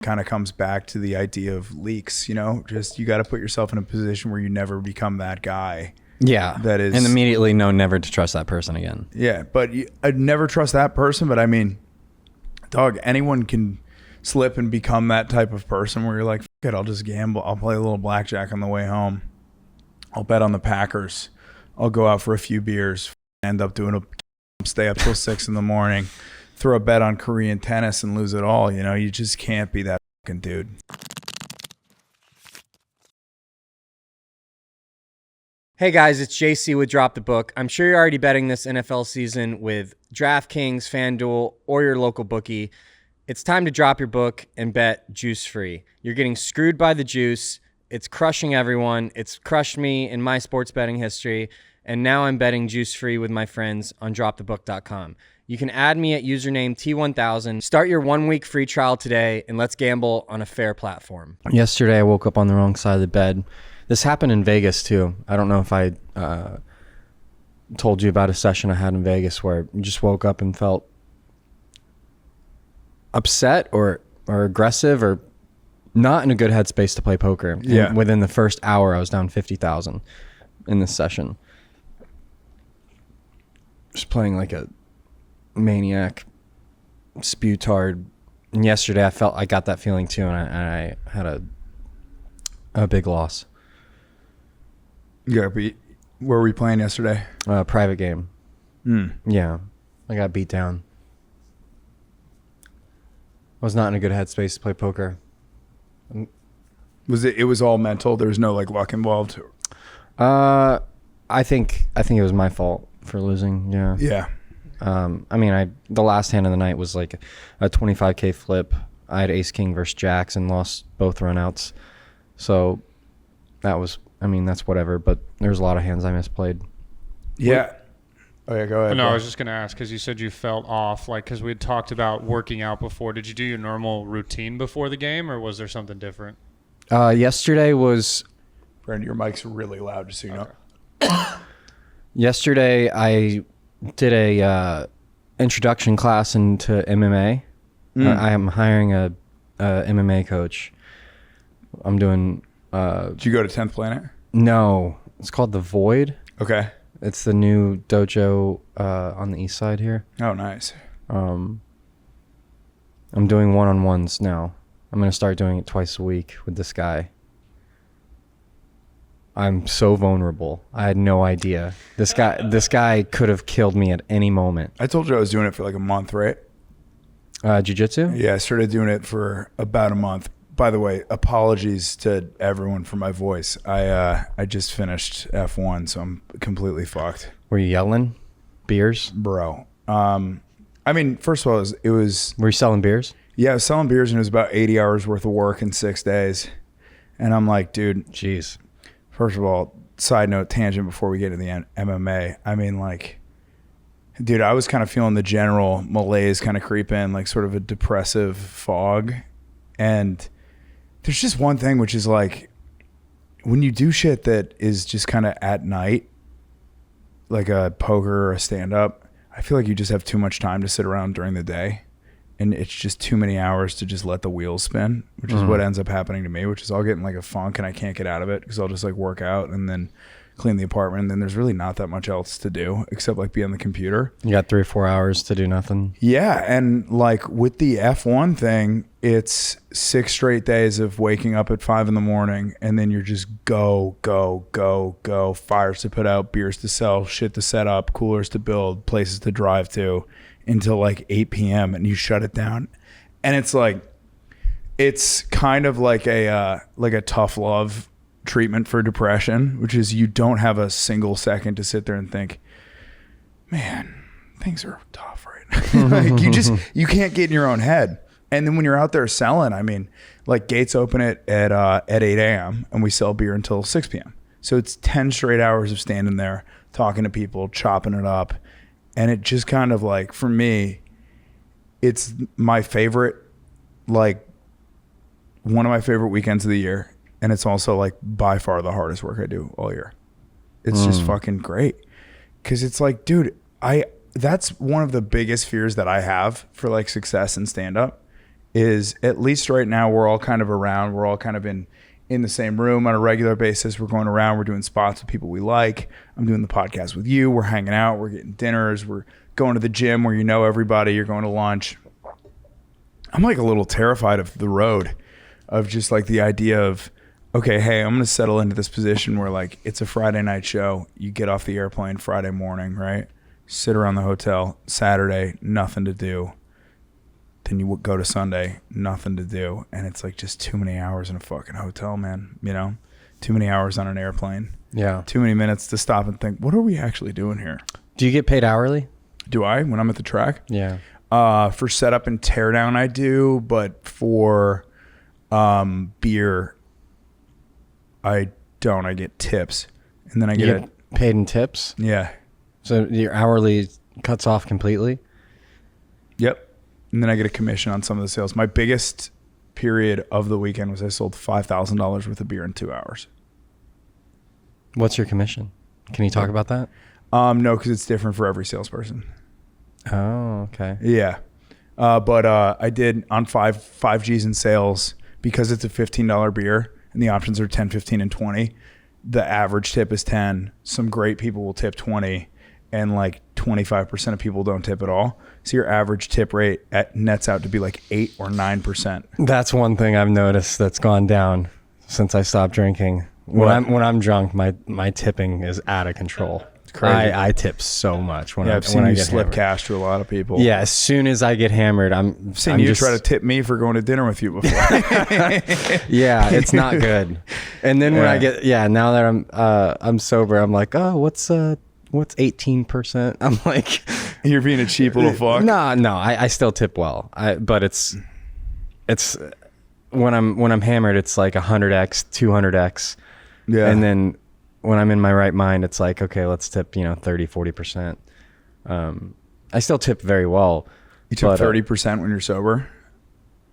kind of comes back to the idea of leaks, you know, just you got to put yourself in a position where you never become that guy. Yeah. That is. And immediately know never to trust that person again. Yeah. But I'd never trust that person. But I mean, dog, anyone can slip and become that type of person where you're like, fuck it, I'll just gamble. I'll play a little blackjack on the way home. I'll bet on the Packers. I'll go out for a few beers, end up doing stay up till 6 a.m, throw a bet on Korean tennis and lose it all. You know, you just can't be that fucking dude. Hey guys, it's JC with Drop the Book. I'm sure you're already betting this NFL season with DraftKings, FanDuel, or your local bookie. It's time to drop your book and bet juice-free. You're getting screwed by the juice. It's crushing everyone. It's crushed me in my sports betting history. And now I'm betting juice-free with my friends on DropTheBook.com. You can add me at username T1000. Start your 1-week free trial today, and let's gamble on a fair platform. Yesterday, I woke up on the wrong side of the bed. This happened in Vegas, too. I don't know if I told you about a session I had in Vegas where I just woke up and felt upset or aggressive or not in a good headspace to play poker. Yeah. And within the first hour, I was down 50,000 in this session. Just playing like a maniac, sputard. And yesterday, I felt I got that feeling too, and I had a big loss. You got beat. Where were we playing yesterday? Private game. Yeah, I got beat down. I was not in a good headspace to play poker. Was it? It was all mental. There was no like luck involved. I think it was my fault for losing. Yeah. Yeah. I mean, the last hand of the night was like a 25K flip. I had ace king versus jacks and lost both runouts. So that was, I mean, that's whatever. But there's a lot of hands I misplayed. Yeah. Oh yeah, go ahead. No, I was just going to ask because you said you felt off, like because we had talked about working out before. Did you do your normal routine before the game, or was there something different? Yesterday was. Brandon, your mic's really loud, just so you know. Yesterday, I did a introduction class into MMA. I am hiring a MMA coach. I'm doing. Did you go to 10th Planet? No, it's called The Void. Okay. It's the new dojo on the east side here. Oh, nice. I'm doing one-on-ones now. I'm going to start doing it twice a week with this guy. I'm so vulnerable. I had no idea. This guy could have killed me at any moment. I told you I was doing it for like a month, right? Jiu-jitsu? Yeah, I started doing it for about a month. By the way, apologies to everyone for my voice. I just finished F1, so I'm completely fucked. Were you yelling? Beers? Bro. I mean, first of all, it was... Were you selling beers? Yeah, I was selling beers, and it was about 80 hours worth of work in 6 days. And I'm like, dude... Jeez. First of all, side note, tangent before we get into the MMA. I mean, like... Dude, I was kind of feeling the general malaise kind of creep in, like sort of a depressive fog. And... There's just one thing, which is like when you do shit that is just kind of at night, like a poker or a stand-up, I feel like you just have too much time to sit around during the day. And it's just too many hours to just let the wheels spin, which is what ends up happening to me, which is I'll get in like a funk and I can't get out of it because I'll just like work out and then clean the apartment. And then there's really not that much else to do except like be on the computer. You got 3 or 4 hours to do nothing. Yeah. And like with the F1 thing, it's 6 straight days of waking up at 5 a.m. and then you're just go, fires to put out, beers to sell, shit to set up, coolers to build, places to drive to until like 8 p.m. and you shut it down. And it's like, it's kind of like a tough love treatment for depression, which is you don't have a single second to sit there and think, man, things are tough right now. Like you can't get in your own head. And then when you're out there selling, I mean, like gates open at 8 a.m. and we sell beer until 6 p.m. So it's 10 straight hours of standing there, talking to people, chopping it up. And it just kind of like, for me, it's my favorite, like one of my favorite weekends of the year. And it's also like by far the hardest work I do all year. It's just fucking great. Cause it's like, dude, that's one of the biggest fears that I have for like success in stand up is at least right now we're all kind of around. We're all kind of in the same room on a regular basis. We're going around. We're doing spots with people we like. I'm doing the podcast with you. We're hanging out. We're getting dinners. We're going to the gym where you know everybody. You're going to lunch. I'm like a little terrified of the road, of just like the idea of, okay, hey, I'm going to settle into this position where like it's a Friday night show. You get off the airplane Friday morning, right? Sit around the hotel. Saturday, nothing to do. Then you go to Sunday, nothing to do. And it's like just too many hours in a fucking hotel, man. You know, too many hours on an airplane. Yeah. Too many minutes to stop and think, what are we actually doing here? Do you get paid hourly? Do I when I'm at the track? Yeah. For setup and teardown, I do. But for beer, I don't. I get tips. And then I You get get paid in tips? yeah. So your hourly cuts off completely? Yep. And then I get a commission on some of the sales. My biggest period of the weekend was I sold $5,000 worth of beer in 2 hours. What's your commission? Can you talk about that? No, because it's different for every salesperson. Oh, okay. Yeah. But I did on 5Gs in sales, because it's a $15 beer and the options are 10, 15, and 20. The average tip is 10. Some great people will tip 20, and like 25% of people don't tip at all. So your average tip rate nets out to be like 8 or 9%. That's one thing I've noticed that's gone down since I stopped drinking. When I'm drunk, my tipping is out of control. It's crazy. I tip so much when I've seen I you get slip hammered. cash to a lot of people. Yeah, as soon as I get hammered, I've seen you try to tip me for going to dinner with you before. Yeah, it's not good. And then when I get now that I'm sober, I'm like, oh, what's 18%? I'm like, you're being a cheap little fuck. No, I still tip well. But it's when I'm hammered, it's like 100x, 200x. Yeah. And then when I'm in my right mind, it's like, okay, let's tip 30, 40%. I still tip very well. You tip 30% when you're sober?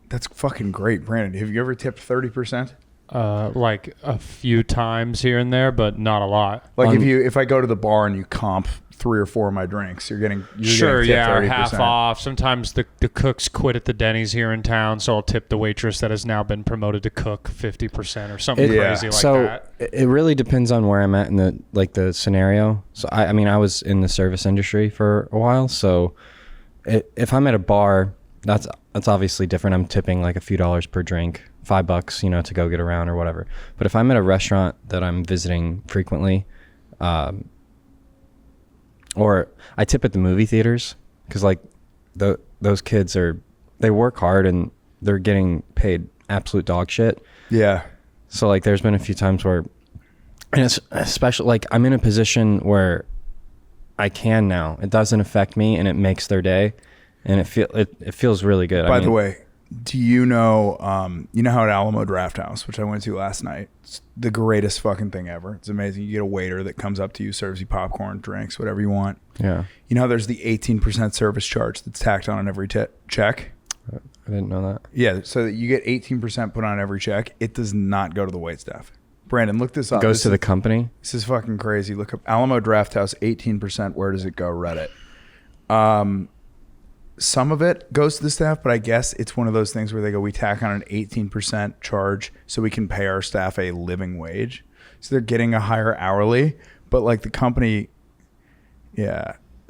That's fucking great, Brandon. Have you ever tipped 30%? Like a few times here and there, but not a lot. Like if I go to the bar and you comp 3 or 4 of my drinks, you're getting Sure, getting yeah, or 30%. half off. Sometimes the cooks quit at the Denny's here in town, so I'll tip the waitress that has now been promoted to cook 50% or something crazy like that. It really depends on where I'm at in the scenario. So I mean, I was in the service industry for a while, so if I'm at a bar, that's obviously different. I'm tipping like a few dollars per drink, $5, to go get around or whatever. But if I'm at a restaurant that I'm visiting frequently, or I tip at the movie theaters, because like those kids they work hard and they're getting paid absolute dog shit. Yeah. So like there's been a few times where, and it's especially like I'm in a position where I can now. It doesn't affect me and it makes their day, and it feels really good. By the way, do you know how at Alamo Drafthouse, which I went to last night, it's the greatest fucking thing ever. It's amazing. You get a waiter that comes up to you, serves you popcorn, drinks, whatever you want. Yeah. You know how there's the 18% service charge that's tacked on every check? I didn't know that. Yeah, so that you get 18% put on every check. It does not go to the waitstaff. Brandon, look this up. It goes to the company? This is fucking crazy. Look up Alamo Drafthouse, 18%. Where does it go? Reddit. Some of it goes to the staff, but I guess it's one of those things where they go, we tack on an 18% charge so we can pay our staff a living wage. So they're getting a higher hourly, but like the company,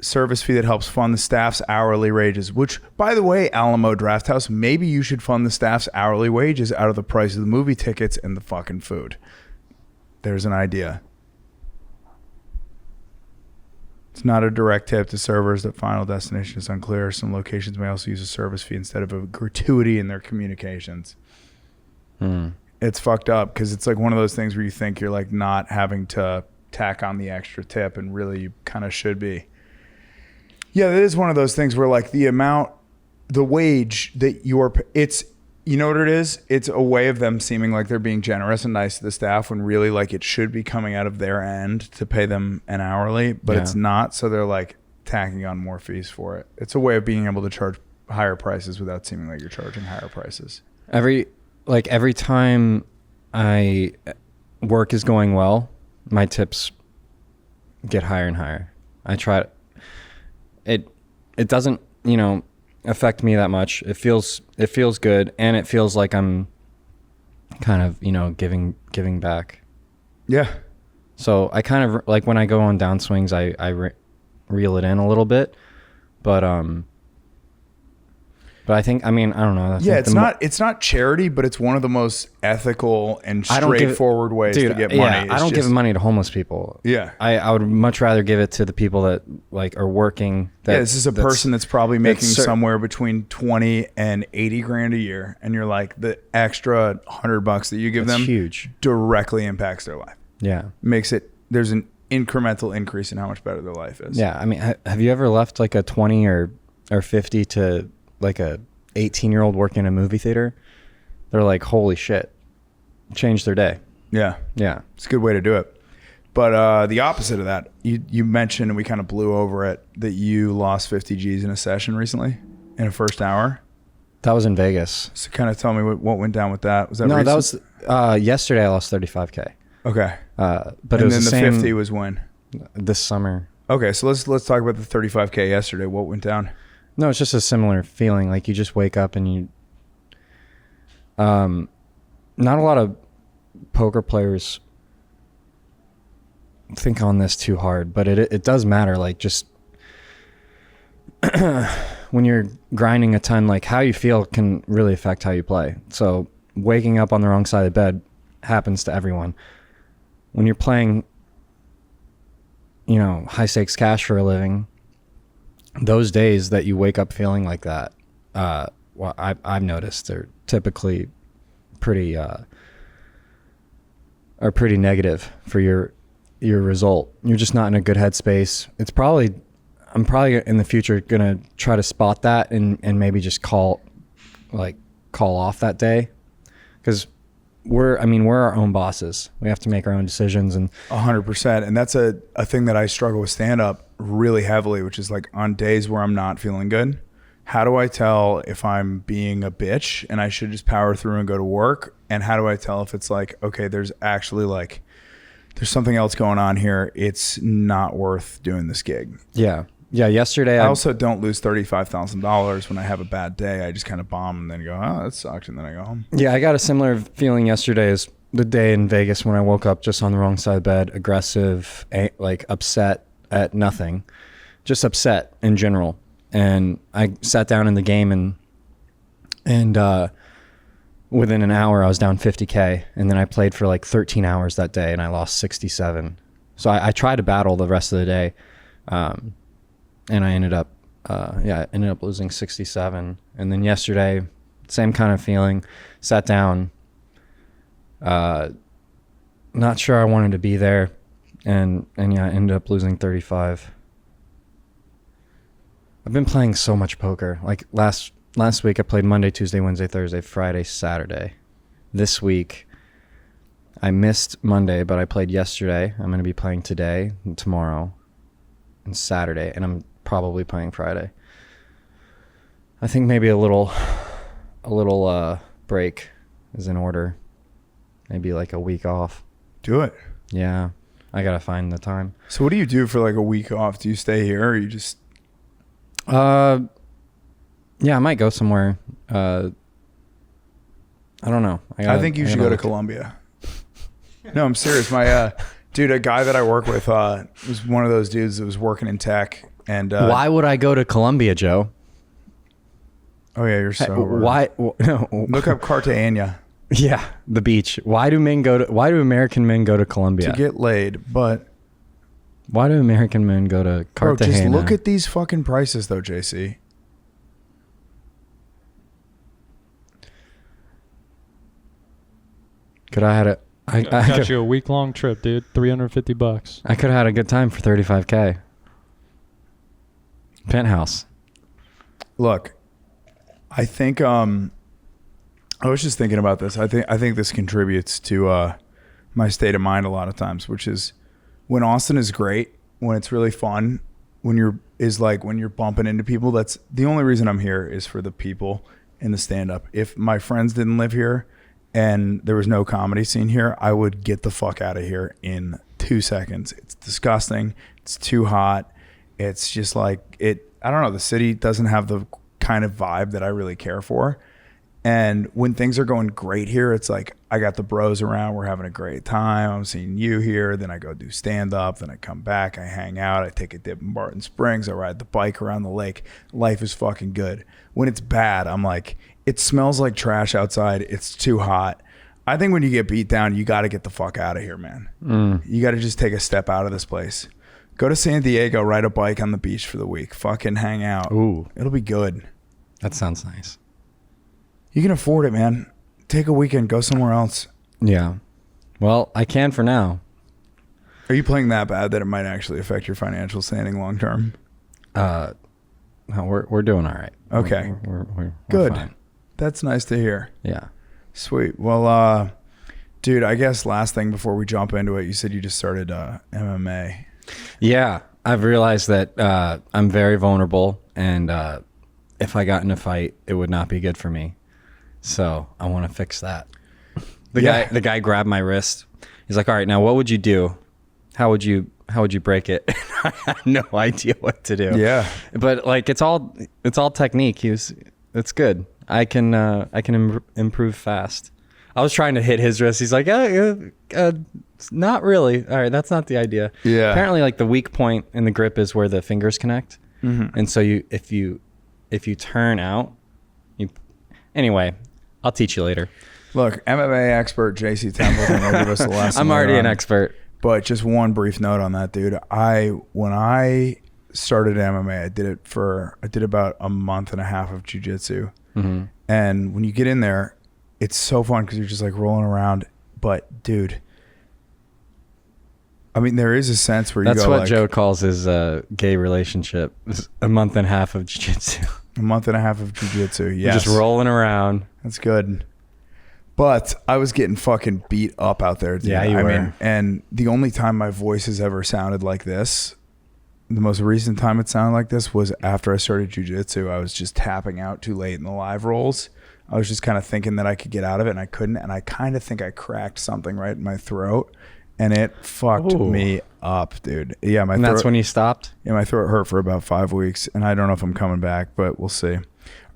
service fee that helps fund the staff's hourly wages, which, by the way, Alamo Drafthouse, maybe you should fund the staff's hourly wages out of the price of the movie tickets and the fucking food. There's an idea. It's not a direct tip to servers. The final destination is unclear. Some locations may also use a service fee instead of a gratuity in their communications. It's fucked up because it's like one of those things where you think you're like not having to tack on the extra tip, and really you kind of should be. Yeah, it is one of those things where like the wage that it's, you know what it is? It's a way of them seeming like they're being generous and nice to the staff when really like it should be coming out of their end to pay them an hourly, but it's not. So they're like tacking on more fees for it. It's a way of being able to charge higher prices without seeming like you're charging higher prices. Every time work is going well, my tips get higher and higher. I try it doesn't, affect me that much. It feels good, and it feels like I'm kind of, giving back. Yeah. So I kind of like when I go on downswings, I reel it in a little bit, but I think, I don't know. It's not charity, but it's one of the most ethical and straightforward ways to get money. Yeah, I don't give money to homeless people. Yeah. I would much rather give it to the people that like are working. This is a person that's probably making somewhere between 20 and 80 grand a year. And you're like, the extra $100 that you give them huge, directly impacts their life. Yeah. There's an incremental increase in how much better their life is. Yeah. I mean, have you ever left like a 20 or 50 to like a 18-year-old working in a movie theater? They're like, holy shit, changed their day. Yeah. It's a good way to do it. But the opposite of that, you mentioned, and we kind of blew over it, that you lost 50 G's in a session recently in a first hour. That was in Vegas. So kind of tell me what went down with that. Was that recent? That was yesterday. I lost 35K. Okay. But and it was then the same 50 was when? This summer. Okay, so let's talk about the 35K yesterday. What went down? No, it's just a similar feeling. Like you just wake up and you, not a lot of poker players think on this too hard, but it does matter. Like just when you're grinding a ton, like how you feel can really affect how you play. So waking up on the wrong side of the bed happens to everyone. When you're playing, high stakes cash for a living, those days that you wake up feeling like that, I've noticed they're typically pretty negative for your result. You're just not in a good headspace. I'm probably in the future gonna try to spot that and maybe just call off that day, because we're our own bosses. We have to make our own decisions. And 100%. And that's a thing that I struggle with stand up really heavily, which is like on days where I'm not feeling good, how do I tell if I'm being a bitch and I should just power through and go to work? And how do I tell if it's like, okay, there's actually like, there's something else going on here. It's not worth doing this gig. Yeah. Yesterday, I also don't lose $35,000 when I have a bad day. I just kind of bomb and then go, oh, that sucked. And then I go home. Yeah. I got a similar feeling yesterday as the day in Vegas when I woke up just on the wrong side of the bed, aggressive, like upset at nothing, just upset in general. And I sat down in the game and within an hour I was down 50K, and then I played for like 13 hours that day and I lost 67. So I tried to battle the rest of the day. And I ended up losing 67. And then yesterday, same kind of feeling, sat down, not sure I wanted to be there. And I ended up losing 35. I've been playing so much poker. Like last week I played Monday, Tuesday, Wednesday, Thursday, Friday, Saturday. This week I missed Monday, but I played yesterday. I'm going to be playing today and tomorrow and Saturday, and I'm probably playing Friday. I think maybe a little break is in order. Maybe like a week off. Do it. Yeah. I got to find the time. So what do you do for like a week off? Do you stay here or you just... Yeah, I might go somewhere. I don't know. I think you should go to Colombia. No, I'm serious. My dude, a guy that I work with was one of those dudes that was working in tech. And why would I go to Colombia, Joe? Oh yeah, you're sober. Why? No. Look up Cartagena. Yeah, the beach. Why do American men go to Colombia? To get laid, but why do American men go to Cartagena? Bro, just look at these fucking prices though, JC. Could I had it? I got you a week-long trip, dude. $350. I could have had a good time for 35K. Penthouse. Look, I think I was just thinking about this. I think this contributes to my state of mind a lot of times, which is when Austin is great, when it's really fun, when you're bumping into people. That's the only reason I'm here, is for the people in the stand-up. If my friends didn't live here and there was no comedy scene here, I would get the fuck out of here in 2 seconds. It's disgusting. It's too hot. It's just like I don't know. The city doesn't have the kind of vibe that I really care for. And when things are going great here, it's like I got the bros around. We're having a great time. I'm seeing you here. Then I go do stand up. Then I come back. I hang out. I take a dip in Barton Springs. I ride the bike around the lake. Life is fucking good. When it's bad, I'm like, it smells like trash outside. It's too hot. I think when you get beat down, you got to get the fuck out of here, man. You got to just take a step out of this place. Go to San Diego, ride a bike on the beach for the week. Fucking hang out. Ooh. It'll be good. That sounds nice. You can afford it, man. Take a weekend. Go somewhere else. Yeah. Well, I can for now. Are you playing that bad that it might actually affect your financial standing long term? No, we're doing all right. Okay. We're good. Fine. That's nice to hear. Yeah. Sweet. Well, dude, I guess last thing before we jump into it, you said you just started MMA. Yeah. I've realized that I'm very vulnerable, and if I got in a fight, it would not be good for me. So I want to fix that. The guy grabbed my wrist. He's like, "All right, now what would you do? How would you break it?" I had no idea what to do. Yeah. But like it's all technique. It's good. I can improve fast. I was trying to hit his wrist. He's like, not really. All right, that's not the idea. Yeah. Apparently, like the weak point in the grip is where the fingers connect, and so if you turn out, anyway. I'll teach you later. Look, MMA expert JC Templeton will give us a lesson. I'm already an expert. But just one brief note on that, dude. When I started MMA, I did about a month and a half of jiu-jitsu. Mm-hmm. And when you get in there, it's so fun because you're just like rolling around. But dude, I mean, there is a sense where that's you go what like, Joe calls his gay relationship. A month and a half of jiu-jitsu. A month and a half of jiu-jitsu. Yes. Just rolling around. That's good. But I was getting fucking beat up out there, dude. Yeah, you were. mean, and the only time my voice has ever sounded like this, the most recent time it sounded like this was after I started jiu-jitsu. I was just tapping out too late in the live rolls. I was just kind of thinking that I could get out of it, and I couldn't. And I kind of think I cracked something right in my throat, and it fucked me up, dude. Yeah, and that's when you stopped? Yeah, my throat hurt for about 5 weeks, and I don't know if I'm coming back, but we'll see.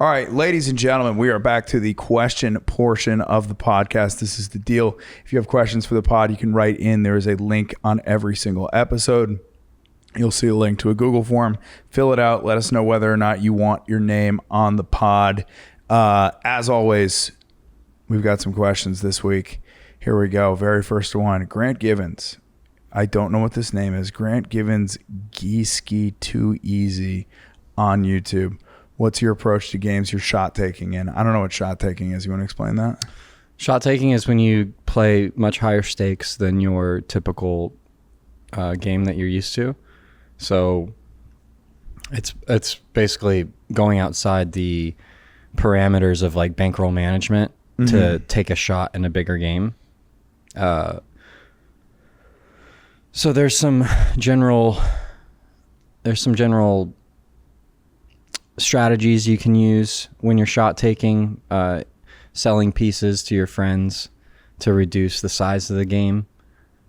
All right, ladies and gentlemen, we are back to the question portion of the podcast. This is the deal. If you have questions for the pod, you can write in. There is a link on every single episode. You'll see a link to a Google form. Fill it out. Let us know whether or not you want your name on the pod. As always, we've got some questions this week. Here we go. Very first one. Grant Givens. I don't know what this name is. Grant Givens Geeski Too Easy on YouTube. What's your approach to games you're shot taking in? I don't know what shot taking is. You want to explain that? Shot taking is when you play much higher stakes than your typical game that you're used to. So it's basically going outside the parameters of like bankroll management to take a shot in a bigger game. So there's some general strategies you can use when you're shot taking, selling pieces to your friends to reduce the size of the game.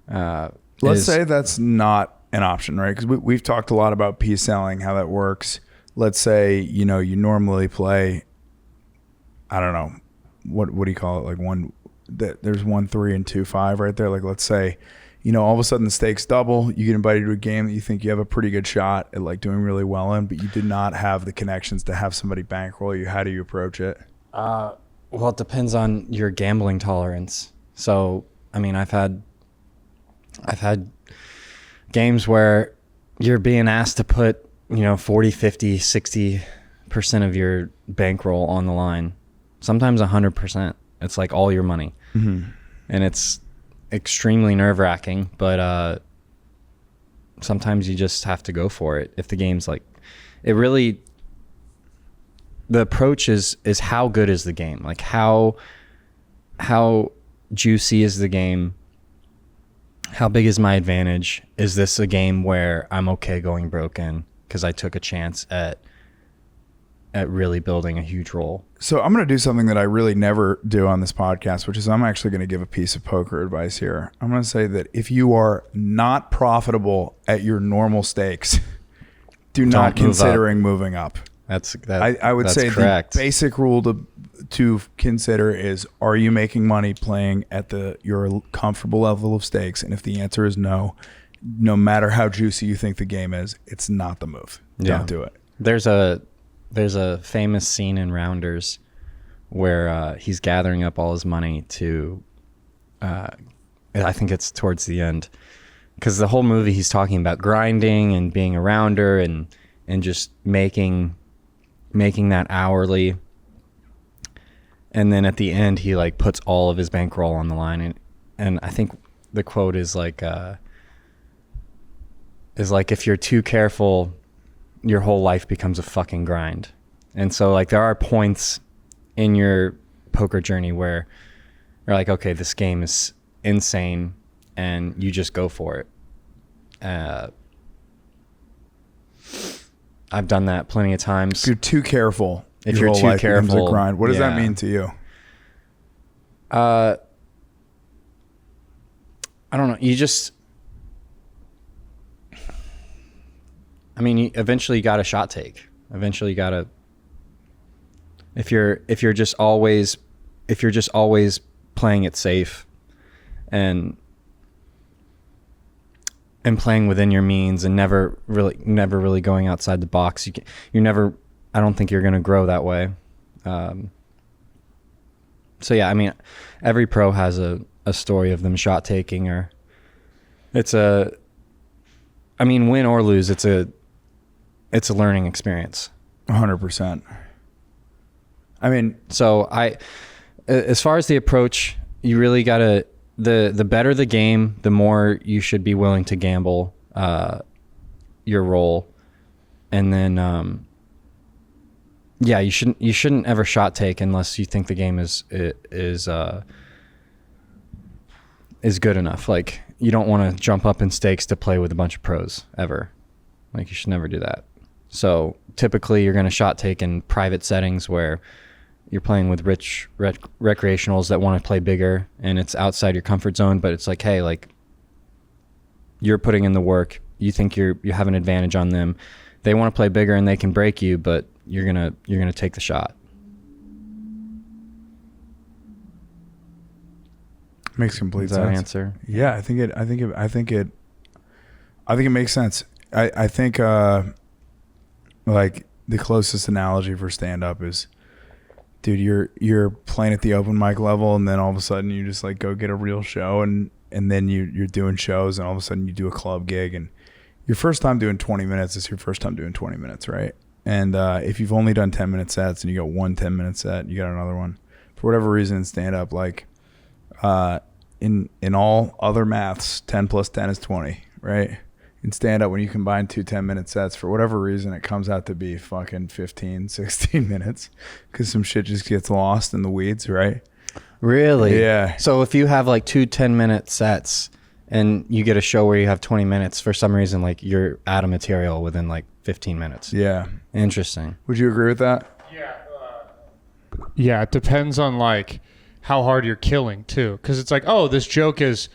Let's say that's not an option, right? Because we've talked a lot about piece selling, how that works. Let's say, you normally play, I don't know, what do you call it? Like there's 1, 3, and 2, 5 right there. Like, let's say, all of a sudden the stakes double. You get invited to a game that you think you have a pretty good shot at like doing really well in, but you do not have the connections to have somebody bankroll you. How do you approach it? Well, it depends on your gambling tolerance. So, I mean, I've had games where you're being asked to put, 40, 50, 60% of your bankroll on the line. Sometimes 100%. It's like all your money. Mm-hmm. And it's extremely nerve-wracking, but sometimes you just have to go for it. If the game's like, the approach is how good is the game? Like how juicy is the game? How big is my advantage? Is this a game where I'm okay going broken because I took a chance at really building a huge roll? So I'm going to do something that I really never do on this podcast, which is I'm actually going to give a piece of poker advice here. I'm going to say that if you are not profitable at your normal stakes, do not considering moving up. I would say correct. The basic rule to consider is, are you making money playing at your comfortable level of stakes? And if the answer is no, no matter how juicy you think the game is, it's not the move. Don't do it. There's a famous scene in Rounders where he's gathering up all his money to, I think it's towards the end, because the whole movie he's talking about grinding and being a rounder and just making that hourly. And then at the end, he like puts all of his bankroll on the line. And I think the quote is like, if you're too careful, your whole life becomes a fucking grind. And so like there are points in your poker journey where you're like, okay, this game is insane, and you just go for it. I've done that plenty of times. If you're too careful, if you're too careful, a grind. What does that mean to you? I don't know. You eventually got to shot take. Eventually you got to, if you're just always playing it safe and playing within your means and never really going outside the box, I don't think you're going to grow that way. So yeah, I mean, every pro has a story of them shot taking, or win or lose, it's a learning experience. 100%. I mean, so as far as the approach, you really gotta, the better the game, the more you should be willing to gamble your roll. And then you shouldn't ever shot take unless you think the game is good enough. Like, you don't want to jump up in stakes to play with a bunch of pros ever. Like, you should never do that. So typically you're going to shot take in private settings where you're playing with rich recreationals that want to play bigger, and it's outside your comfort zone, but it's like, hey, like, you're putting in the work. You think you have an advantage on them. They want to play bigger and they can break you, but you're going to take the shot. Makes complete sense. Is that an answer? Yeah, I think it makes sense. I think like the closest analogy for stand up is, dude, you're playing at the open mic level, and then all of a sudden you just like go get a real show, and then you're doing shows, and all of a sudden you do a club gig, and your first time doing 20 minutes is your first time doing 20 minutes, right? And if you've only done 10-minute sets and you got one 10-minute set, you got another one. For whatever reason in stand up, like in all other maths, 10 plus 10 is 20, right? In stand up, when you combine two 10-minute sets, for whatever reason, it comes out to be fucking 15, 16 minutes because some shit just gets lost in the weeds, right? Really? Yeah. So if you have like two 10-minute sets and you get a show where you have 20 minutes, for some reason, like, you're out of material within like 15 minutes. Yeah. Interesting. Would you agree with that? Yeah, it depends on like how hard you're killing too, because it's like, oh, this joke is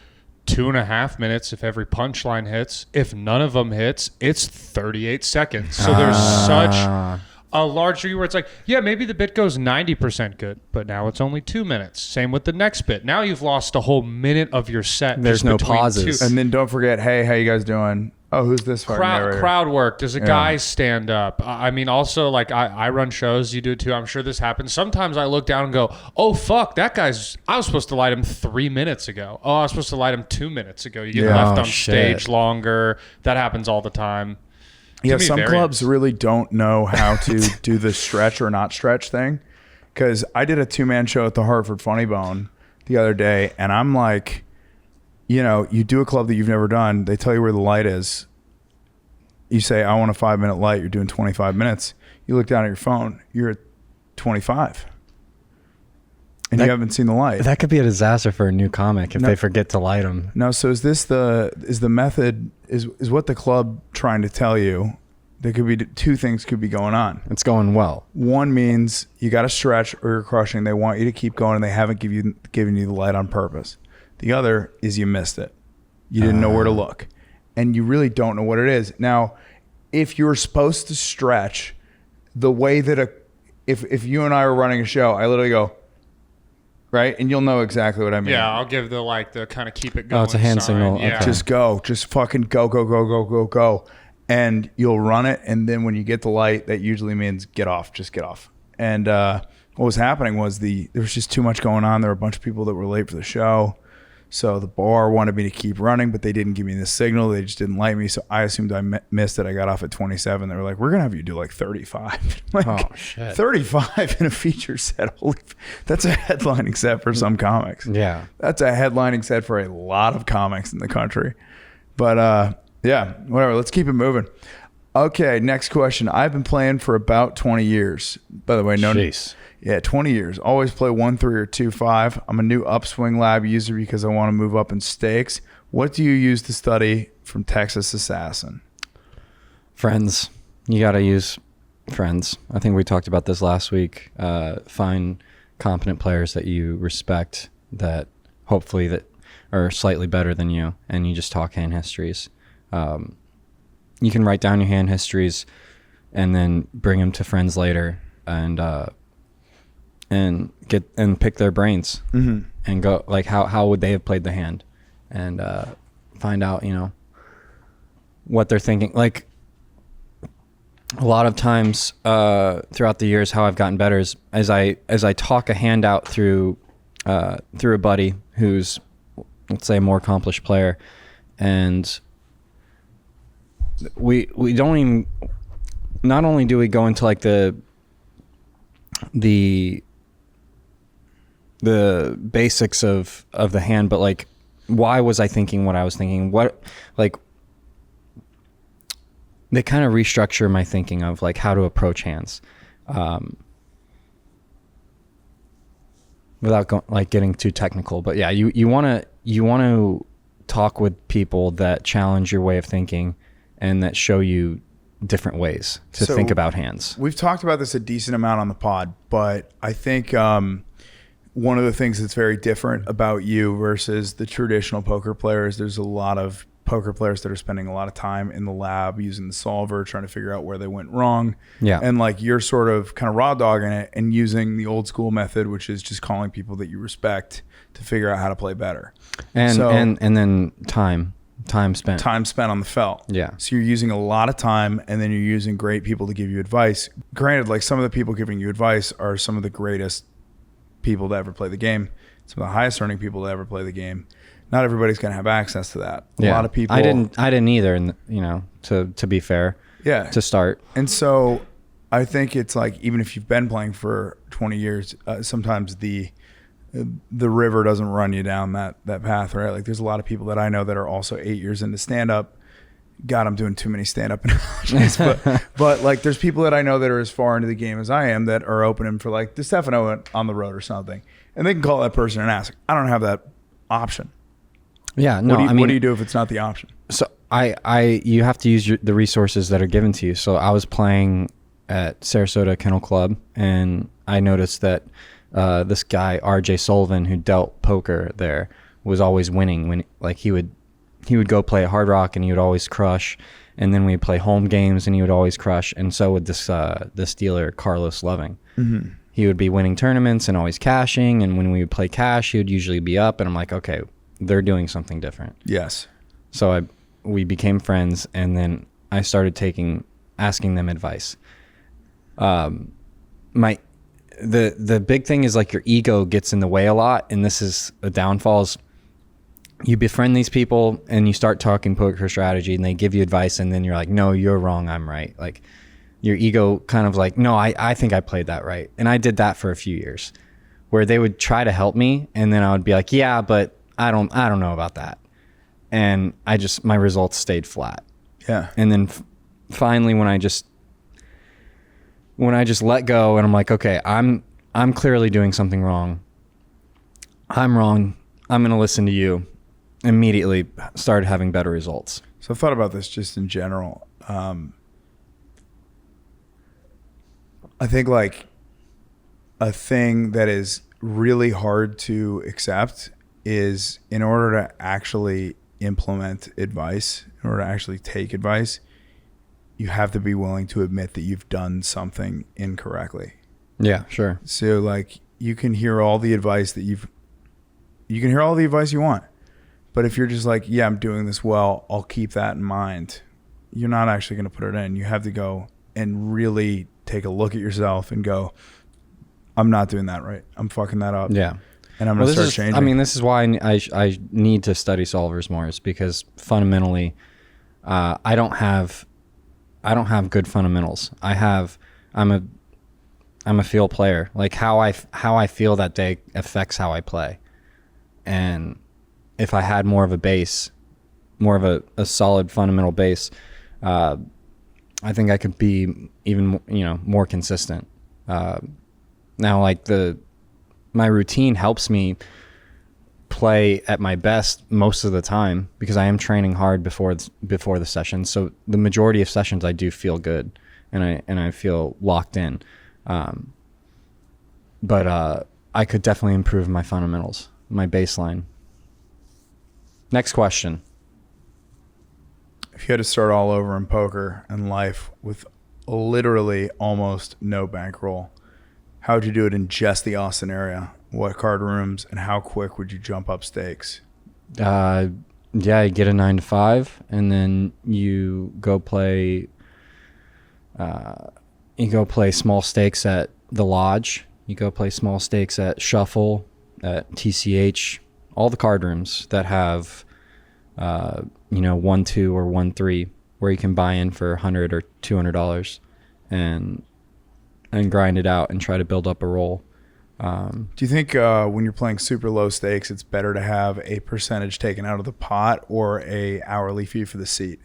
2.5 minutes if every punchline hits. If none of them hits, it's 38 seconds. So there's such a large degree where it's like, yeah, maybe the bit goes 90% good, but now it's only 2 minutes. Same with the next bit. Now you've lost a whole minute of your set. There's no pauses. And then don't forget, hey, how you guys doing? Oh, who's this crowd work? Does a guy stand up? I mean, also, like, I run shows. You do it too. I'm sure this happens. Sometimes I look down and go, oh, fuck, that guy's... I was supposed to light him 3 minutes ago. Oh, I was supposed to light him 2 minutes ago. You get left on stage longer. That happens all the time. Yeah, some clubs really don't know how to do the stretch or not stretch thing. Because I did a 2-man show at the Hartford Funny Bone the other day, and I'm like... You know, you do a club that you've never done. They tell you where the light is. You say, I want a 5-minute light. You're doing 25 minutes. You look down at your phone. You're at 25. And you haven't seen the light. That could be a disaster for a new comic if they forget to light them. No, so is the method, is what the club trying to tell you? There could be two things could be going on. It's going well. One means you got to stretch or you're crushing. They want you to keep going, and they haven't given you the light on purpose. The other is you missed it. You didn't know where to look. And you really don't know what it is. Now, if you're supposed to stretch, the way that if you and I were running a show, I literally go, right? And you'll know exactly what I mean. Yeah, I'll give the kind of keep it going. Oh, it's a hand sign. signal. Yeah. Okay. Just go. Just fucking go. And you'll run it. And then when you get the light, that usually means get off. Just get off. And what was happening was there was just too much going on. There were a bunch of people that were late for the show. So the bar wanted me to keep running, but they didn't give me the signal. They just didn't like me. So I assumed I missed it. I got off at 27. They were like, we're going to have you do like 35. Like, Oh, shit. 35 in a feature set. That's a headlining set for some comics. Yeah. That's a headlining set for a lot of comics in the country. But yeah, whatever. Let's keep it moving. Okay, next question. I've been playing for about 20 years. By the way, Jeez. Yeah, 20 years. Always play 1-3 or 2-5. I'm a new Upswing Lab user because I want to move up in stakes. What do you use to study from Texas Assassin? Friends. You got to use friends. I think we talked about this last week. Find competent players that you respect that hopefully that are slightly better than you, and you just talk hand histories. You can write down your hand histories and then bring them to friends later and pick their brains and go like how would they have played the hand and find out what they're thinking. Like a lot of times throughout the years, how I've gotten better is as I talk a hand out through a buddy who's, let's say, a more accomplished player, and we don't even, not only do we go into like the basics of the hand, but like, why was I thinking what I was thinking? What, like, they kind of restructure my thinking of like how to approach hands, without getting too technical. But yeah, you want to talk with people that challenge your way of thinking and that show you different ways to think about hands. We've talked about this a decent amount on the pod, but I think one of the things that's very different about you versus the traditional poker players, there's a lot of poker players that are spending a lot of time in the lab using the solver, trying to figure out where they went wrong. Yeah. And like you're sort of kind of raw dogging it and using the old school method, which is just calling people that you respect to figure out how to play better. And then time spent on the felt. Yeah. So you're using a lot of time, and then you're using great people to give you advice. Granted, like some of the people giving you advice are some of the greatest people to ever play the game, some of the highest earning people to ever play the game. Not everybody's going to have access to that. A lot of people. I didn't either, and to be fair. Yeah. To start. And so I think it's like, even if you've been playing for 20 years, sometimes the river doesn't run you down that path, right? Like there's a lot of people that I know that are also 8 years into stand-up. God, I'm doing too many stand-up analogies, but like there's people that I know that are as far into the game as I am that are opening for like DeStefano on the road or something, and they can call that person and ask. I don't have that option. Yeah, no. What do you do if it's not the option? So you have to use the resources that are given to you. So I was playing at Sarasota Kennel Club, and I noticed that this guy RJ Sullivan, who dealt poker there, was always winning. When like he would go play at Hard Rock and he would always crush, and then we'd play home games and he would always crush. And so would this dealer Carlos Loving. Mm-hmm. He would be winning tournaments and always cashing, and when we would play cash, he would usually be up, and I'm like, okay, they're doing something different. Yes. So we became friends, and then I started asking them advice. The big thing is like your ego gets in the way a lot, and this is a downfall. Is you befriend these people and you start talking poker strategy, and they give you advice, and then you're like, no, you're wrong, I'm right. Like your ego kind of like, no, I think I played that right. And I did that for a few years, where they would try to help me, and then I would be like, yeah, but I don't know about that. And my results stayed flat. Yeah. And then finally, when I just let go, and I'm like, okay, I'm clearly doing something wrong. I'm wrong. I'm going to listen to you. Immediately started having better results. So I've thought about this just in general. I think like a thing that is really hard to accept is, in order to actually implement advice, in order to actually take advice, you have to be willing to admit that you've done something incorrectly. Yeah, sure. So like you can hear all the advice that you can hear all the advice you want. But if you're just like, yeah, I'm doing this well, I'll keep that in mind. You're not actually going to put it in. You have to go and really take a look at yourself and go, I'm not doing that right. I'm fucking that up. Yeah. And I'm going to start changing. I mean, this is why I need to study solvers more, is because fundamentally, I don't have good fundamentals. I'm a field player. Like how I feel that day affects how I play. And if I had more of a base, more of a solid fundamental base, I think I could be even, more consistent. Now, like my routine helps me play at my best most of the time because I am training hard before the session. So the majority of sessions I do feel good and I feel locked in. But I could definitely improve my fundamentals, my baseline. Next question. If you had to start all over in poker and life with literally almost no bankroll, how would you do it in just the Austin area? What card rooms and how quick would you jump up stakes? Yeah, you get a 9 to 5, and then you go play. You go play small stakes at the lodge. You go play small stakes at Shuffle, at TCH, all the card rooms that have, 1-2 or 1-3, where you can buy in for $100 or $200, and grind it out and try to build up a roll. Do you think when you're playing super low stakes, it's better to have a percentage taken out of the pot or a hourly fee for the seat?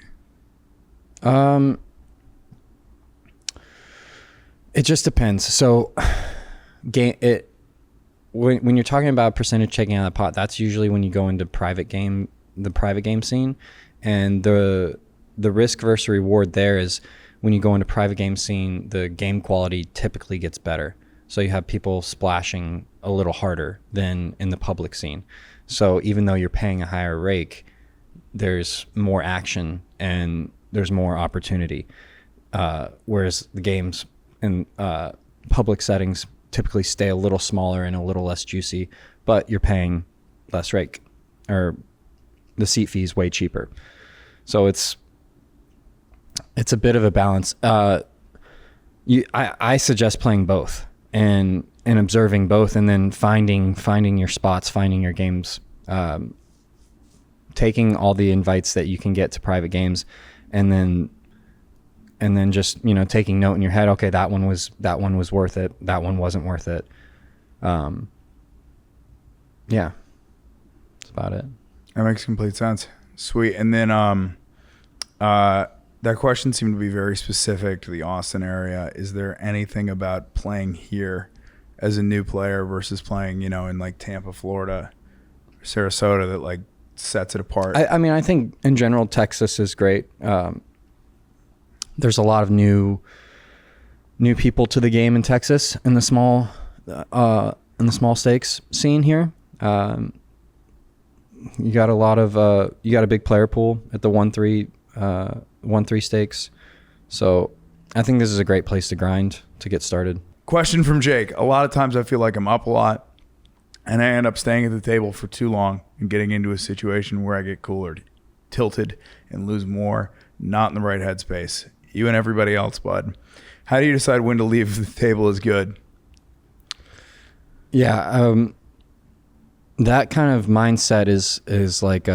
It just depends. So, when you're talking about percentage taken out of the pot, that's usually when you go into the private game scene, and the risk versus reward there is when you go into private game scene, the game quality typically gets better. So you have people splashing a little harder than in the public scene. So even though you're paying a higher rake, there's more action and there's more opportunity. Whereas the games in public settings typically stay a little smaller and a little less juicy, but you're paying less rake, or the seat fee is way cheaper. So it's a bit of a balance. I suggest playing both and observing both, and then finding your spots, finding your games, taking all the invites that you can get to private games, and then just taking note in your head. Okay, that one was worth it. That one wasn't worth it. Yeah, that's about it. That makes complete sense. Sweet. And then that question seemed to be very specific to the Austin area. Is there anything about playing here as a new player versus playing, in like Tampa, Florida, or Sarasota that like sets it apart? I mean, I think in general, Texas is great. There's a lot of new people to the game in Texas in the small stakes scene here. You got a big player pool at the 1-3 stakes. So I think this is a great place to grind to get started. Question from Jake. A lot of times I feel like I'm up a lot and I end up staying at the table for too long and getting into a situation where I get cooler, tilted, and lose more, not in the right headspace. You and everybody else, bud. How do you decide when to leave the table is good? Yeah, that kind of mindset is like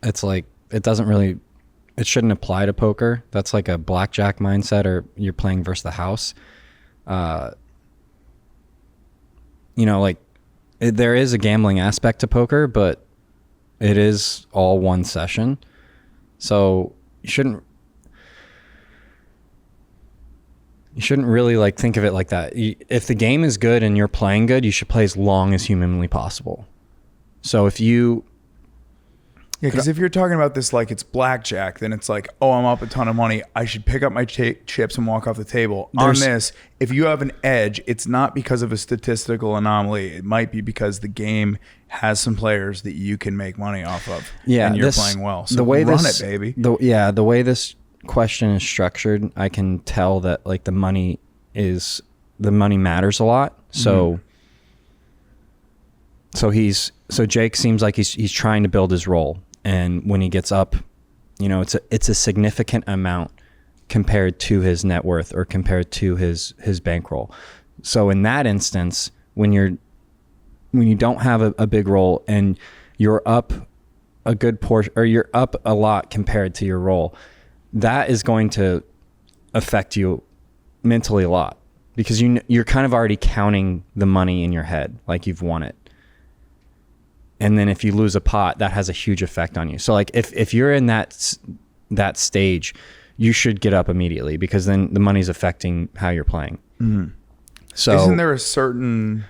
it's like it shouldn't apply to poker. That's like a blackjack mindset, or you're playing versus the house. There is a gambling aspect to poker, but it is all one session. So you shouldn't really like think of it like that. If the game is good and you're playing good, you should play as long as humanly possible. So if you... Yeah, because if you're talking about this like it's blackjack, then it's like, oh, I'm up a ton of money. I should pick up my chips and walk off the table. On this, if you have an edge, it's not because of a statistical anomaly. It might be because the game has some players that you can make money off of. Yeah, and you're playing well. So the way run this, it, baby. The way this question is structured, I can tell that like the money matters a lot. So so Jake seems like he's trying to build his role, and when he gets up, you know, it's a significant amount compared to his net worth or compared to his bankroll. So in that instance, when you don't have a big roll and you're up a good portion, or you're up a lot compared to your roll, that is going to affect you mentally a lot, because you're kind of already counting the money in your head like you've won it. And then if you lose a pot, that has a huge effect on you. So like if you're in that stage, you should get up immediately, because then the money's affecting how you're playing. Mm-hmm. So isn't there a certain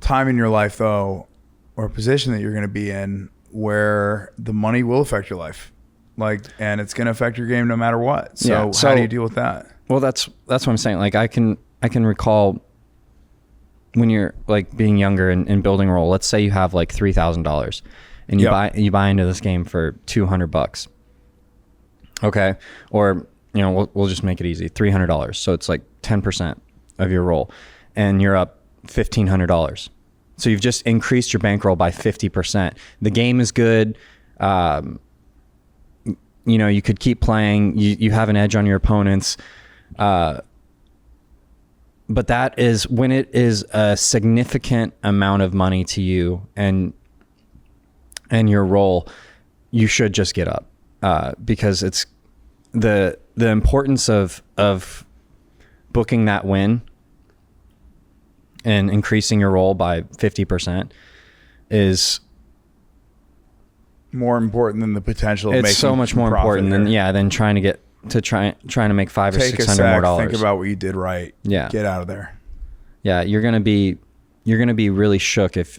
time in your life though, or a position that you're going to be in, where the money will affect your life, like, and it's going to affect your game no matter what. So how do you deal with that? Well, that's what I'm saying. Like I can recall when you're like being younger and building roll. Let's say you have like $3,000 and you buy into this game for $200. Okay. Or, you know, we'll just make it easy. $300. So it's like 10% of your roll, and you're up $1,500. So you've just increased your bankroll by 50%. The game is good. You know, you could keep playing. You have an edge on your opponents. But that is when it is a significant amount of money to you and your roll, you should just get up, because it's the importance of booking that win and increasing your roll by 50% is more important than the potential of making it's so much more important than trying to make $500 or $600 more dollars. Think about what you did right. Yeah. Get out of there. Yeah, you're gonna be really shook if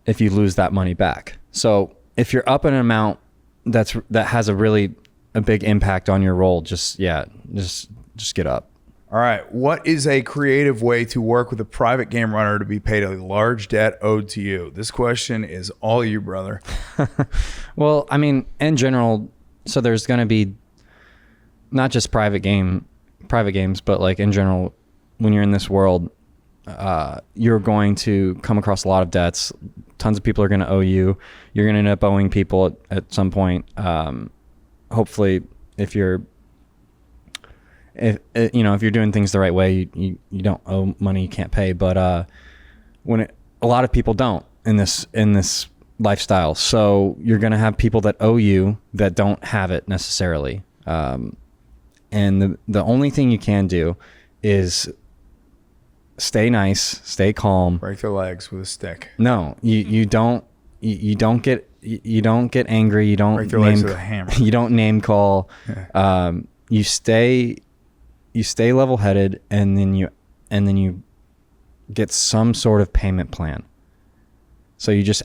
you lose that money back. So if you're up an amount that has a big impact on your roll, just get up. All right. What is a creative way to work with a private game runner to be paid a large debt owed to you? This question is all you, brother. Well, I mean, in general, so there's going to be not just private games, but like in general, when you're in this world, you're going to come across a lot of debts. Tons of people are going to owe you. You're going to end up owing people at some point. Hopefully, if you're doing things the right way, you don't owe money you can't pay. But a lot of people don't in this lifestyle, so you're going to have people that owe you that don't have it necessarily. And the only thing you can do is stay nice, stay calm. Break their legs with a stick. No, you don't get angry. You don't break their legs with a hammer. You don't name call. Yeah. You stay level-headed, and then you get some sort of payment plan. So you just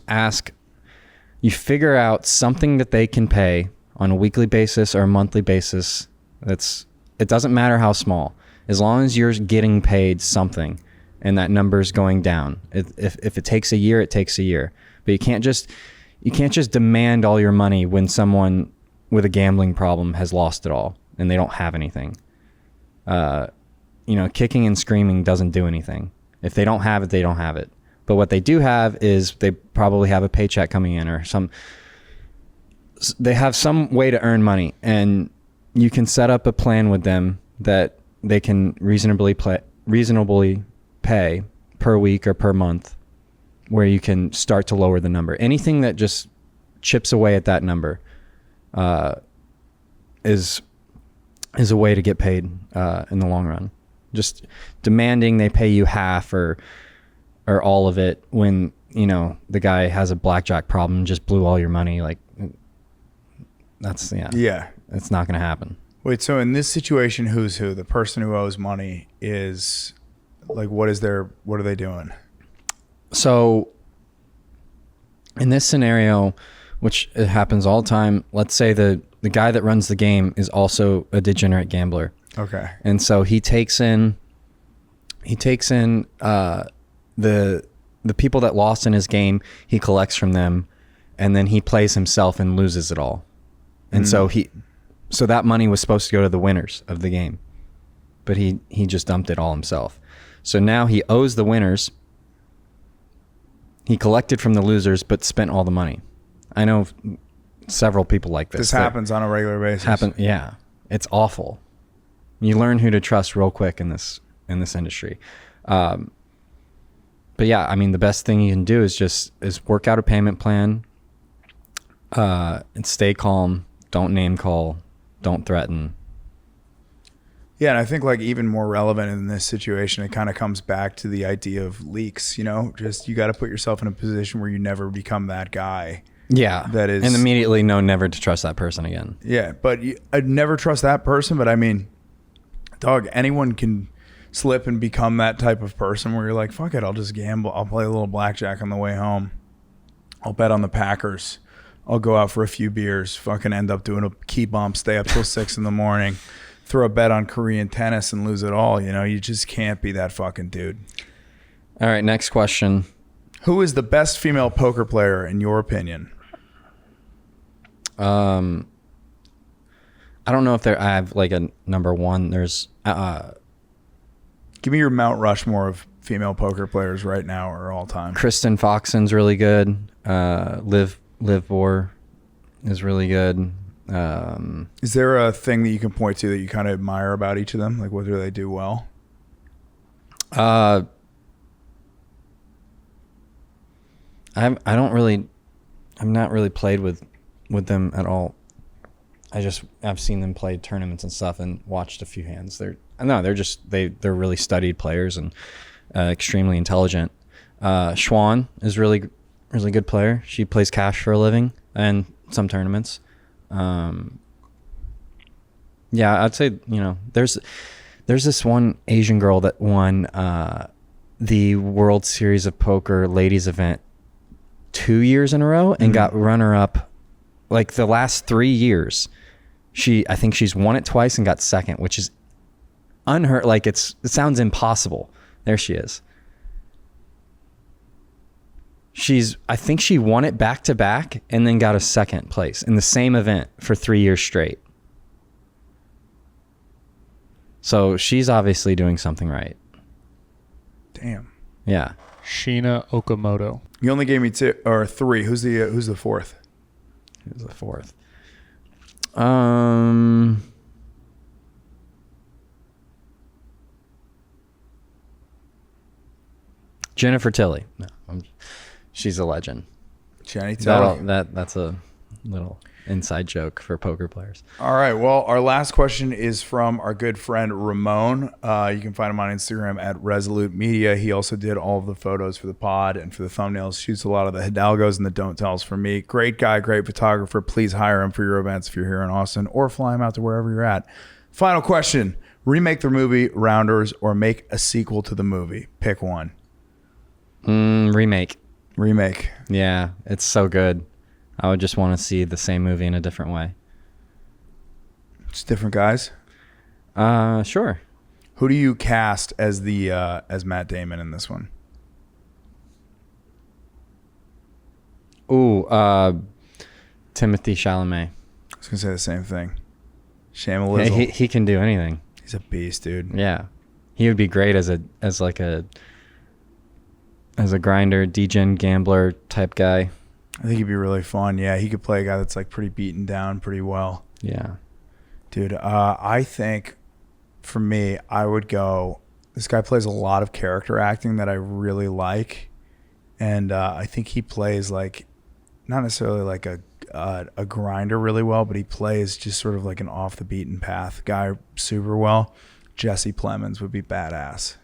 you figure out something that they can pay on a weekly basis or a monthly basis. It doesn't matter how small, as long as you're getting paid something and that number's going down. If it takes a year, it takes a year. But you can't just demand all your money when someone with a gambling problem has lost it all and they don't have anything. Kicking and screaming doesn't do anything. If they don't have it, they don't have it. But what they do have is they probably have a paycheck coming in, or they have some way to earn money, and you can set up a plan with them that they can reasonably pay per week or per month, where you can start to lower the number. Anything that just chips away at that number is a way to get paid in the long run. Just demanding they pay you half or all of it when the guy has a blackjack problem, just blew all your money, like that's it's not gonna happen. Wait, so in this situation, who's who? The person who owes money is like, what are they doing? So in this scenario, which it happens all the time, let's say the guy that runs the game is also a degenerate gambler. Okay. And so he takes in the people that lost in his game, he collects from them, and then he plays himself and loses it all. And so that money was supposed to go to the winners of the game, but he just dumped it all himself. So now he owes the winners. He collected from the losers, but spent all the money. I know several people like this. This happens on a regular basis. Yeah. It's awful. You learn who to trust real quick in this industry. But yeah, I mean, the best thing you can do is work out a payment plan, and stay calm. Don't name call. Don't threaten. Yeah, and I think like even more relevant in this situation, it kind of comes back to the idea of leaks, you know, just you got to put yourself in a position where you never become that guy. Yeah. That is. And immediately know never to trust that person again. Yeah, but I'd never trust that person. But I mean, dog, anyone can slip and become that type of person where you're like, fuck it, I'll just gamble. I'll play a little blackjack on the way home. I'll bet on the Packers. I'll go out for a few beers, fucking end up doing a key bump, stay up till 6 a.m, throw a bet on Korean tennis and lose it all. You know, you just can't be that fucking dude. All right, next question. Who is the best female poker player in your opinion? I don't know if I have like a number one. There's Give me your Mount Rushmore of female poker players right now or all time. Kristen Foxen's really good. Liv Bohr is really good. Is there a thing that you can point to that you kind of admire about each of them? Like what do they do well? I've not really played with them at all. I've seen them play tournaments and stuff and watched a few hands. They're really studied players and extremely intelligent. Schwan is really good player. She plays cash for a living and some tournaments. Yeah, I'd say, you know, there's this one Asian girl that won the World Series of Poker ladies event 2 years in a row and got runner up like the last 3 years. I think she's won it twice and got second, which is unheard. Like it sounds impossible. There she is. I think she won it back to back and then got a second place in the same event for 3 years straight. So she's obviously doing something right. Damn. Yeah. Sheena Okamoto. You only gave me 2 or 3. Who's the fourth? Who's the fourth? Jennifer Tilly. No, she's a legend. Jenny Tilly. That's a little inside joke for poker players. All right. Well, our last question is from our good friend Ramon. You can find him on Instagram at Resolute Media. He also did all of the photos for the pod and for the thumbnails. Shoots a lot of the Hidalgos and the Don't Tells for me. Great guy, great photographer. Please hire him for your events if you're here in Austin, or fly him out to wherever you're at. Final question. Remake the movie Rounders or make a sequel to the movie? Pick one. Remake. Yeah, it's so good. I would just want to see the same movie in a different way. It's different guys. Sure. Who do you cast as as Matt Damon in this one? Ooh, Timothy Chalamet. I was gonna say the same thing. Shamalizzle. Yeah, he can do anything. He's a beast, dude. Yeah, he would be great as a grinder, degen gambler type guy. I think he'd be really fun. Yeah, he could play a guy that's like pretty beaten down pretty well. Yeah. Dude, I think for me, I would go, this guy plays a lot of character acting that I really like. And I think he plays like, not necessarily like a grinder really well, but he plays just sort of like an off the beaten path guy super well. Jesse Plemons would be badass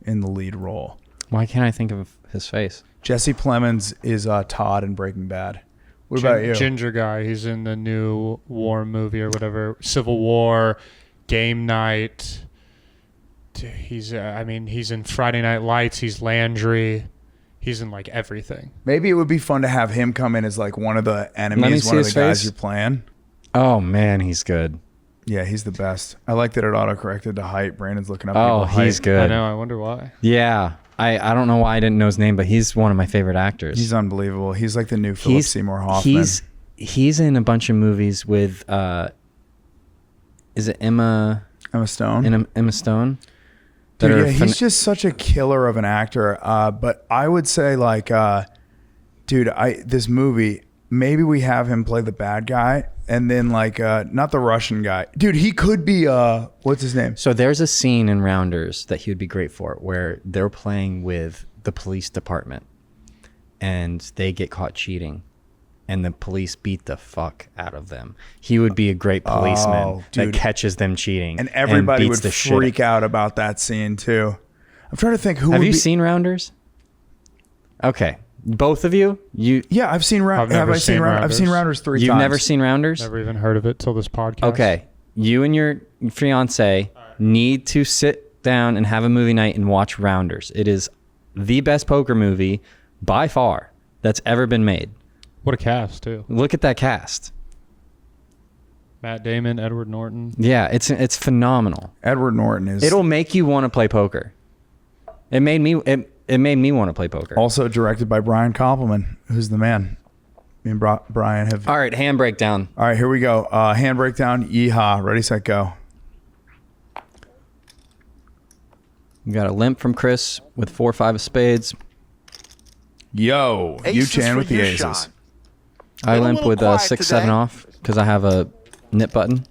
in the lead role. Why can't I think of his face? Jesse Plemons is Todd in Breaking Bad. What about you? Ginger guy. He's in the new war movie or whatever. Civil War, Game Night. He's in Friday Night Lights. He's Landry. He's in like everything. Maybe it would be fun to have him come in as like one of the enemies, one of the guys you're playing. Oh man, he's good. Yeah, he's the best. I like that it auto-corrected to height. Brandon's looking up. Oh, he's good. I know. I wonder why. Yeah. I don't know why I didn't know his name, but he's one of my favorite actors. He's unbelievable. He's like the new Philip Seymour Hoffman. he's in a bunch of movies with is it Emma Stone? Emma Stone? Dude, yeah, he's just such a killer of an actor. But I would say like, dude, this movie, maybe we have him play the bad guy and then like, not the Russian guy. Dude, he could be, what's his name? So there's a scene in Rounders that he would be great for where they're playing with the police department and they get caught cheating and the police beat the fuck out of them. He would be a great policeman that catches them cheating. And everybody beats would freak out about that scene too. I'm trying to think who Have would you be... seen Rounders? Okay. Both of you? Yeah, I've seen Rounders. Have I seen Rounders? I've seen Rounders 3 times. You've never seen Rounders? Never even heard of it till this podcast. Okay. You and your fiance need to sit down and have a movie night and watch Rounders. It is the best poker movie by far that's ever been made. What a cast, too. Look at that cast. Matt Damon, Edward Norton. Yeah, it's phenomenal. Edward Norton is... It'll make you want to play poker. It made me want to play poker. Also directed by Brian Koppelman, who's the man. Me and Brian have... All right, hand breakdown. All right, here we go. Hand breakdown. Yeehaw. Ready, set, go. We got a limp from Chris with 4-5 of spades. Yo, Yu-Chan with the aces. I limp with 6-7 off because I have a nip button.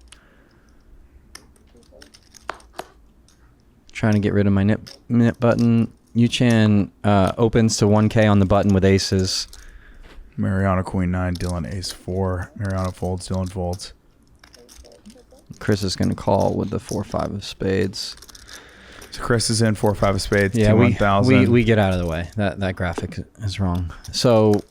Trying to get rid of my nip button. Yu-Chan opens to 1K on the button with aces. Mariana Queen 9, Dylan Ace 4. Mariana folds, Dylan folds. Chris is going to call with the 4-5 of spades. So Chris is in 4-5 of spades. Yeah, T1,000. we get out of the way. That graphic is wrong. So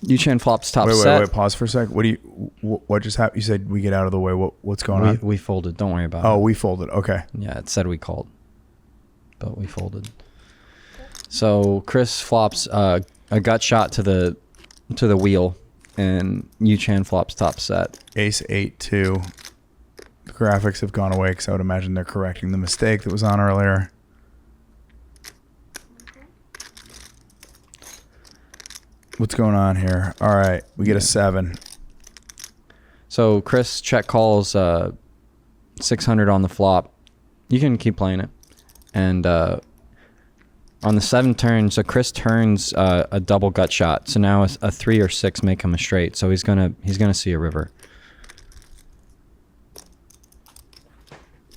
Yu-Chan flops top wait, set. Wait, pause for a sec. What just happened? You said we get out of the way. What's going on? We folded. Don't worry about it. Oh, we folded. Okay. Yeah, it said we called, but we folded. So Chris flops a gut shot to the wheel, and Yu-Chan flops top set. Ace 8-2. The graphics have gone away because I would imagine they're correcting the mistake that was on earlier. What's going on here? All right, we get a 7. So Chris check calls 600 on the flop. You can keep playing it, and on the 7 turn, so Chris turns a double gut shot. So now a 3 or 6 make him a straight. So he's gonna see a river.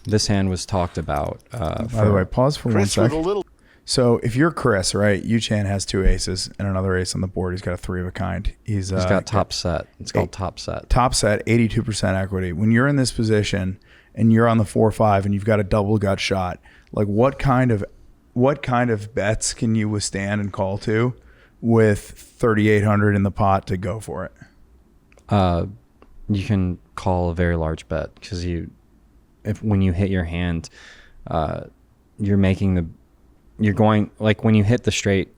This hand was talked about. By the way, pause for 1 second. So if you're Chris, right, Yu-Chan has 2 aces and another ace on the board. He's got a 3 of a kind. He's got top set. It's called top set. Top set, 82% equity. When you're in this position and you're on the 4-5 and you've got a double gut shot, like what kind of bets can you withstand and call to with 3,800 in the pot to go for it? You can call a very large bet because when you hit your hand, you're going, like when you hit the straight,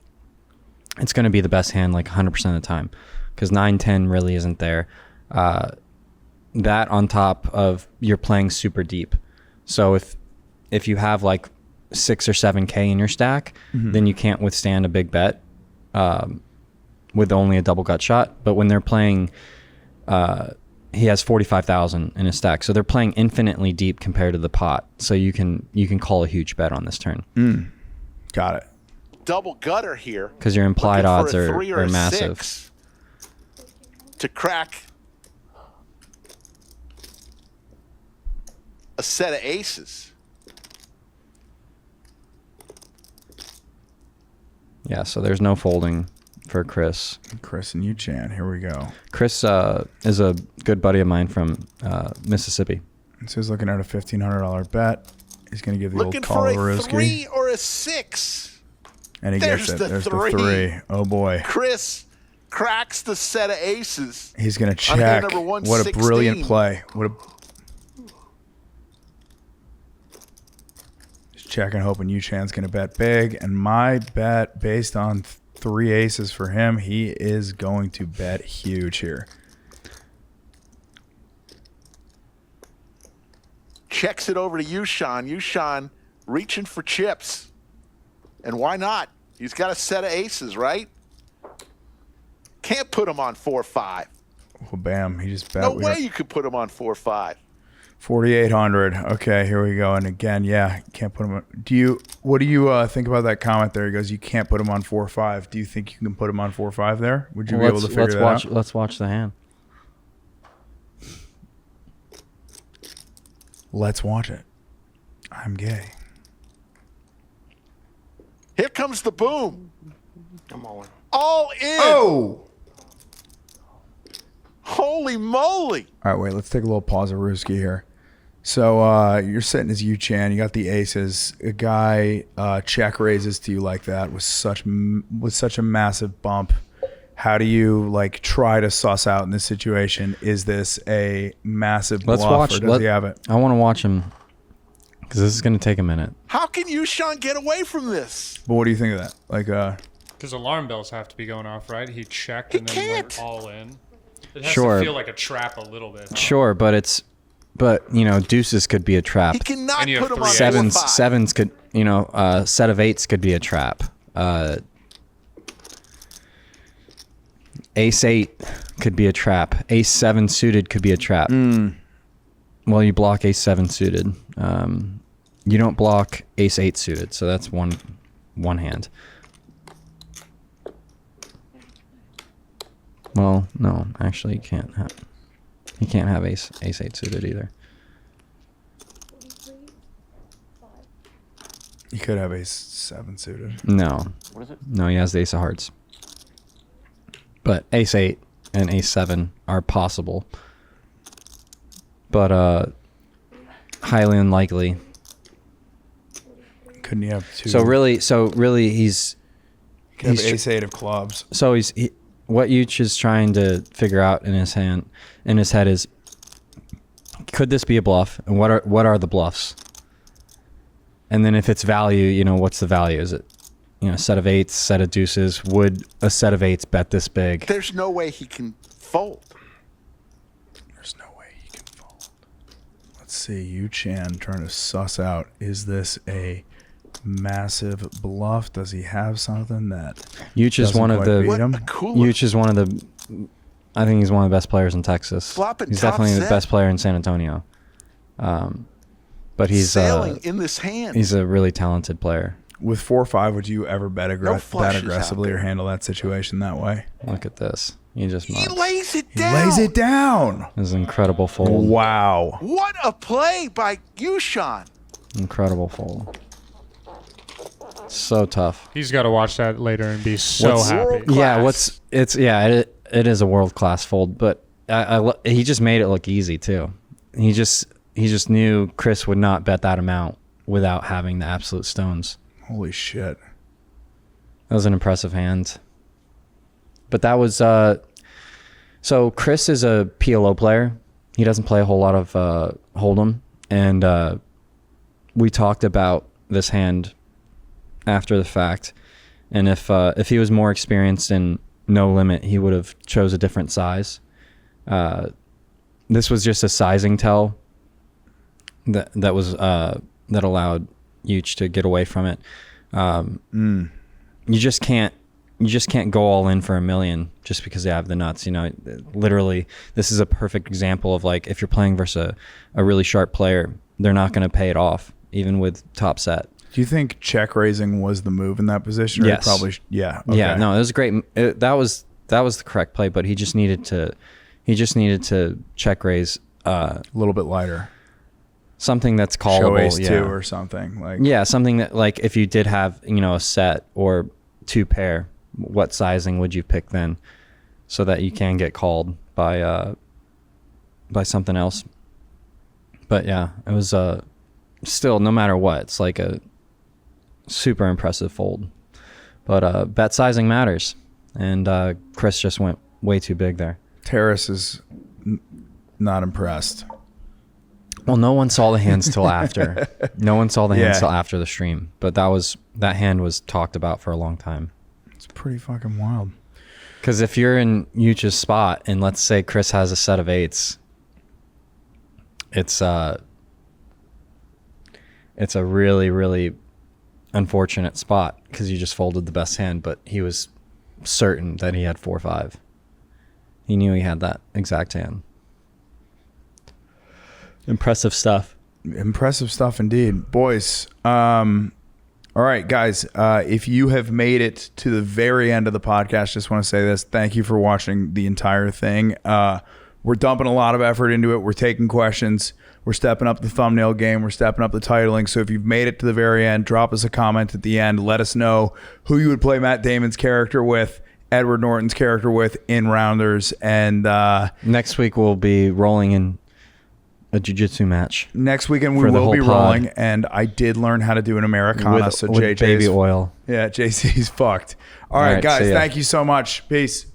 it's going to be the best hand like 100% of the time because 9-10 really isn't there. That on top of you're playing super deep. So if you have like 6 or 7K in your stack, then you can't withstand a big bet with only a double gut shot. But when they're playing, he has 45,000 in his stack, so they're playing infinitely deep compared to the pot. So you can call a huge bet on this turn. Got it. Double gutter here because your implied odds are massive. To crack a set of aces. Yeah, so there's no folding for Chris. Chris and Yu-Chan, here we go. Chris is a good buddy of mine from Mississippi. So he's looking at a $1,500 bet. He's going to give the Looking old call for a Ruski. 3 or a 6. And he gets it. There's the 3. Oh, boy. Chris cracks the set of aces. He's going to check. What a brilliant play. Just checking, hoping Yu-Chan's going to bet big. And my bet, based on 3 aces for him, he is going to bet huge here. Checks it over to Yu-Chan. Yu-Chan reaching for chips. And why not? He's got a set of aces, right? Can't put him on 4-5. Well, bam. He just bet. No way you could put him on 4-5. 4,800. Okay, here we go. And again, yeah, can't put him on. What do you think about that comment there? He goes, you can't put him on 4-5. Do you think you can put him on 4-5 there? Would you be able to figure that out? Let's watch the hand. Let's watch it. I'm gay. Here comes the boom. I'm all in. All in. Oh! Holy moly. All right, wait. Let's take a little pause of Ruski here. So you're sitting as Yu-Chan. You got the aces. A guy check raises to you like that with such a massive bump. How do you like try to suss out in this situation? Is this a massive bluff or does he have it? I want to watch him because this is going to take a minute. How can Yushan get away from this? But what do you think of that? Like, Because alarm bells have to be going off, right? He checked He and then can't. went all in. It has Sure. to feel like a trap a little bit. Huh? Sure, but you know, deuces could be a trap. He cannot And you put have him on three aces. 4-5. Sevens could, you know, set of eights could be a trap. Ace 8 could be a trap. Ace 7 suited could be a trap. Well, you block Ace 7 suited. You don't block Ace 8 suited, so that's one hand. Well, no, actually, you can't have Ace 8 suited either. you could have ace 7 suited. No. What is it? No, he has the Ace of Hearts. But Ace 8 and Ace 7 are possible. But highly unlikely. Couldn't you have two? So really he's you could have he's tr- ace 8 of clubs. so what Yuch is trying to figure out in his head is, could this be a bluff? And what are the bluffs? And then if it's value, you know, what's the value? Is it, you know, a set of eights, set of deuces? Would a set of eights bet this big? There's no way he can fold. There's no way he can fold. Let's see. Yu-Chan trying to suss out, is this a massive bluff? Does he have something that Yuch is doesn't one of quite the beat him? What a cooler. Yuch is one of the, I think he's one of the best players in Texas. Flopping He's top definitely the set. best player in San Antonio. But he's Sailing in this hand. he's a really talented player. With 4-5, would you ever bet, No bet flushes out aggressively or there. handle that situation that way? Look at this. He just He mugs. lays it He down. lays it down. This is an incredible fold. Wow. What a play by Yushan. Incredible fold. So tough. He's got to watch that later and be so What's- happy. World Yeah, class. it is a world class fold, but he just made it look easy too. He just knew Chris would not bet that amount without having the absolute stones. Holy shit. That was an impressive hand. But that was so Chris is a PLO player. He doesn't play a whole lot of Hold'em, and we talked about this hand after the fact. And if he was more experienced in no limit, he would have chose a different size. This was just a sizing tell that allowed Yuch to get away from it. You just can't go all in for $1 million just because you have the nuts. You know, literally, this is a perfect example of like, if you're playing versus a really sharp player, they're not going to pay it off even with top set. Do you think check raising was the move in that position? Or Yes. Probably. Yeah. Okay. Yeah, no, it was great. That was the correct play, but he just needed to check raise A little bit lighter. something that's Show callable. ace Yeah. 2 or something. Like. Yeah, something that, like, if you did have, you know, a set or two pair, what sizing would you pick then, so that you can get called by something else? But yeah, it was still, no matter what, it's like a super impressive fold. But bet sizing matters, and Chris just went way too big there. Terrace is not impressed. Well, no one saw the hands till after. No one saw the hands Yeah. till after the stream. But that hand was talked about for a long time. It's pretty fucking wild. Because if you're in Yuch's spot and let's say Chris has a set of eights, it's a really, really unfortunate spot because you just folded the best hand, but he was certain that he had 4-5. He knew he had that exact hand. Impressive stuff. Impressive stuff indeed. Boys, all right, guys, if you have made it to the very end of the podcast, just want to say this. Thank you for watching the entire thing. We're dumping a lot of effort into it. We're taking questions. We're stepping up the thumbnail game. We're stepping up the titling. So if you've made it to the very end, drop us a comment at the end. Let us know who you would play Matt Damon's character with, Edward Norton's character with in Rounders. And next week we'll be rolling in a jiu-jitsu match. Next weekend we will be rolling, and I did learn how to do an Americana. with baby oil. Yeah, JC's fucked. All right, guys, thank you so much. Peace.